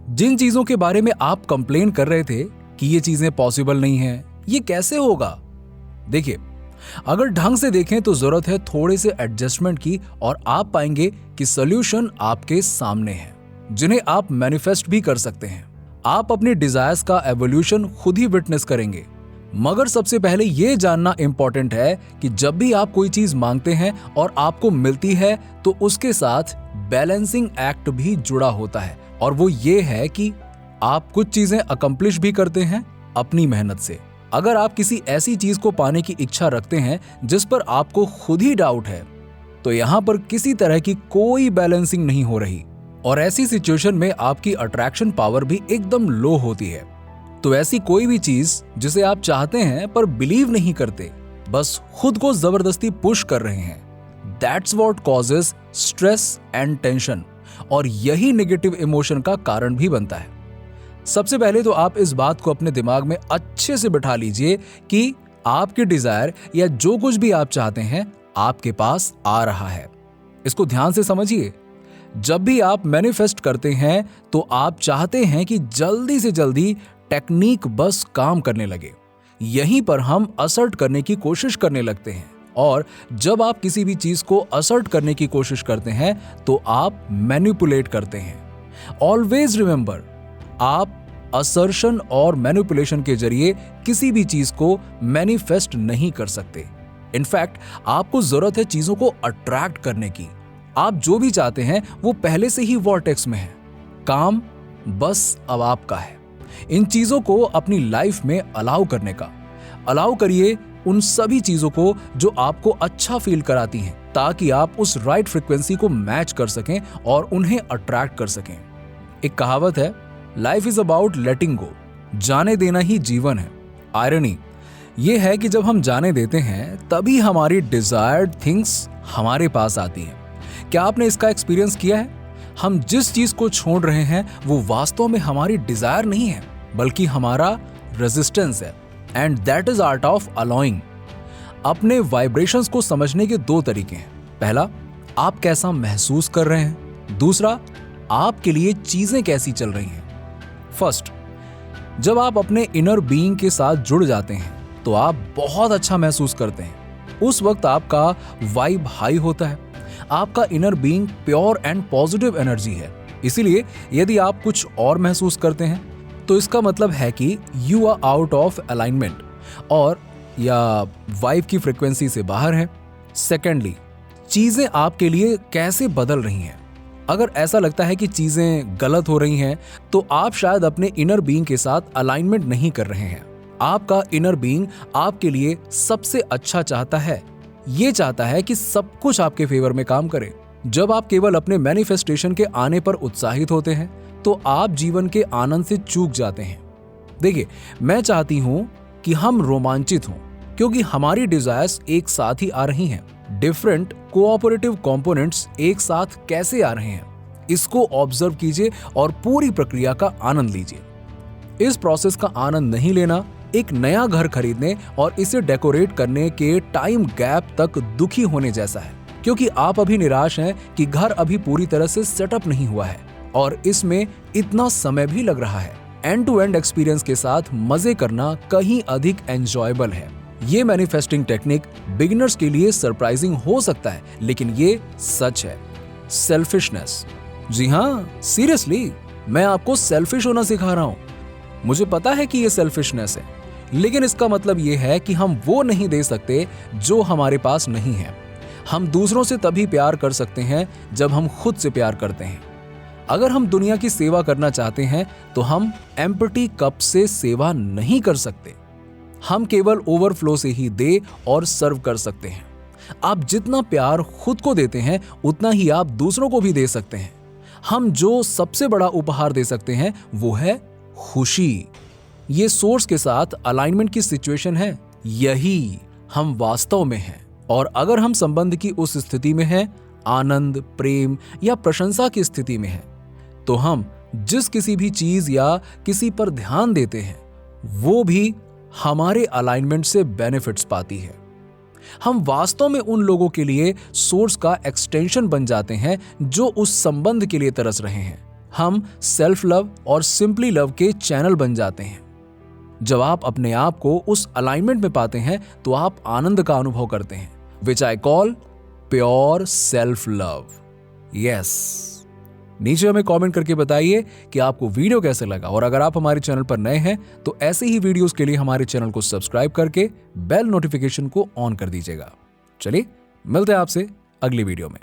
जिन चीजों के बारे में आप कंप्लेन कर रहे थे कि ये चीजें पॉसिबल नहीं है, ये कैसे होगा, देखिए अगर ढंग से देखें तो जरूरत है थोड़े से एडजस्टमेंट की और आप पाएंगे कि सॉल्यूशन आपके सामने है, जिन्हें आप मैनिफेस्ट भी कर सकते हैं। आप अपने डिजायर्स का एवोल्यूशन खुद ही विटनेस करेंगे। मगर सबसे पहले यह जानना इंपॉर्टेंट है कि जब भी आप कोई चीज मांगते हैं और आपको मिलती है तो उसके साथ बैलेंसिंग एक्ट भी जुड़ा होता है, और वो ये है कि आप कुछ चीजें अकम्प्लिश भी करते हैं अपनी मेहनत से। अगर आप किसी ऐसी चीज को पाने की इच्छा रखते हैं जिस पर आपको खुद ही डाउट है, तो यहां पर किसी तरह की कोई बैलेंसिंग नहीं हो रही, और ऐसी सिचुएशन में आपकी अट्रैक्शन पावर भी एकदम लो होती है। तो ऐसी कोई भी चीज जिसे आप चाहते हैं पर बिलीव नहीं करते, बस खुद को जबरदस्ती पुश कर रहे हैं, that's what causes stress and tension, और यही नेगेटिव इमोशन का कारण भी बनता है। सबसे पहले तो आप इस बात को अपने दिमाग में अच्छे से बिठा लीजिए कि आपके डिजायर या जो कुछ भी आप चाहते हैं आपके पास आ रहा है। इसको ध्यान से समझिए। जब भी आप मैनिफेस्ट करते हैं तो आप चाहते हैं कि जल्दी से जल्दी टेक्निक बस काम करने लगे। यहीं पर हम असर्ट करने की कोशिश करने लगते हैं, और जब आप किसी भी चीज को असर्ट करने की कोशिश करते हैं तो आप मैनिपुलेट करते हैं। ऑलवेज रिमेंबर, आप असर्शन और मैनिपुलेशन के जरिए किसी भी चीज को मैनिफेस्ट नहीं कर सकते। इनफैक्ट आपको जरूरत है चीजों को अट्रैक्ट करने की। आप जो भी चाहते हैं वो पहले से ही वॉर्टेक्स में है। काम बस अब आपका है इन चीजों को अपनी लाइफ में अलाउ करने का। अलाउ करिए उन सभी चीजों को जो आपको अच्छा फील कराती हैं, ताकि आप उस राइट फ्रीक्वेंसी को मैच कर सकें और उन्हें अट्रैक्ट कर सकें। एक कहावत है, लाइफ इज अबाउट लेटिंग गो, जाने देना ही जीवन है। आयरनी ये है कि जब हम जाने देते हैं तभी हमारी डिजायर्ड थिंग्स हमारे पास आती हैं। क्या आपने इसका एक्सपीरियंस किया है? हम जिस चीज को छोड़ रहे हैं वो वास्तव में हमारी डिजायर नहीं है, बल्कि हमारा रेजिस्टेंस है। And that is art of allowing. अपने वाइब्रेशंस को समझने के दो तरीके हैं। पहला, आप कैसा महसूस कर रहे हैं। दूसरा, आपके लिए चीजें कैसी चल रही हैं। फर्स्ट, जब आप अपने इनर बीइंग के साथ जुड़ जाते हैं तो आप बहुत अच्छा महसूस करते हैं। उस वक्त आपका वाइब हाई होता है। आपका inner being pure and positive energy है। इसीलिए यदि आप कुछ और महसूस करते हैं तो इसका मतलब है कि you are out of alignment और या वाइब की फ्रीक्वेंसी से बाहर है। सेकेंडली, चीजें आपके लिए कैसे बदल रही हैं। अगर ऐसा लगता है कि चीजें गलत हो रही हैं तो आप शायद अपने इनर बीइंग के साथ अलाइनमेंट नहीं कर रहे हैं। आपका इनर बीइंग आपके लिए सबसे अच्छा चाहता है। ये चाहता है कि सब कुछ आपके फेवर में काम करे। जब आप केवल अपने मैनिफेस्टेशन के आने पर उत्साहित होते हैं तो आप जीवन के आनंद से चूक जाते हैं। देखिए, मैं चाहती हूं कि हम रोमांचित हों, क्योंकि हमारी डिजायर्स एक साथ ही आ रही हैं। डिफरेंट कोऑपरेटिव कंपोनेंट्स एक साथ कैसे आ रहे हैं, इसको ऑब्जर्व कीजिए और पूरी प्रक्रिया का आनंद लीजिए। इस प्रोसेस का आनंद नहीं लेना एक नया घर खरीदने और इसे डेकोरेट करने के टाइम गैप तक दुखी होने जैसा है, क्योंकि आप अभी निराश हैं कि घर अभी पूरी तरह से सेटअप नहीं हुआ है और इसमें इतना समय भी लग रहा है। एंड टू एंड एक्सपीरियंस के साथ मजे करना कहीं अधिक एंजॉयबल है। ये मैनिफेस्टिंग टेक्निक बिगिनर्स के लिए सरप्राइजिंग हो सकता है, लेकिन ये सच है। सेल्फिशनेस, जी हाँ, सीरियसली मैं आपको सेल्फिश होना सिखा रहा हूं। मुझे पता है कि ये सेल्फिशनेस है, लेकिन इसका मतलब ये है कि हम वो नहीं दे सकते जो हमारे पास नहीं है। हम दूसरों से तभी प्यार कर सकते हैं जब हम खुद से प्यार करते हैं। अगर हम दुनिया की सेवा करना चाहते हैं तो हम एम्पटी कप से सेवा नहीं कर सकते। हम केवल ओवरफ्लो से ही दे और सर्व कर सकते हैं। आप जितना प्यार खुद को देते हैं उतना ही आप दूसरों को भी दे सकते हैं। हम जो सबसे बड़ा उपहार दे सकते हैं वो है खुशी। ये सोर्स के साथ अलाइनमेंट की सिचुएशन है। यही हम वास्तव में हैं। और अगर हम संबंध की उस स्थिति में हैं, आनंद, प्रेम या प्रशंसा की स्थिति में हैं, तो हम जिस किसी भी चीज या किसी पर ध्यान देते हैं वो भी हमारे अलाइनमेंट से बेनिफिट्स पाती है। हम वास्तव में उन लोगों के लिए सोर्स का एक्सटेंशन बन जाते हैं जो उस संबंध के लिए तरस रहे हैं। हम सेल्फ लव और सिंपली लव के चैनल बन जाते हैं। जब आप अपने आप को उस अलाइनमेंट में पाते हैं तो आप आनंद का अनुभव करते हैं, which I call pure self love. Yes, नीचे हमें कमेंट करके बताइए कि आपको वीडियो कैसे लगा, और अगर आप हमारे चैनल पर नए हैं तो ऐसे ही वीडियोस के लिए हमारे चैनल को सब्सक्राइब करके बेल नोटिफिकेशन को ऑन कर दीजिएगा। चलिए मिलते हैं आपसे अगली वीडियो में।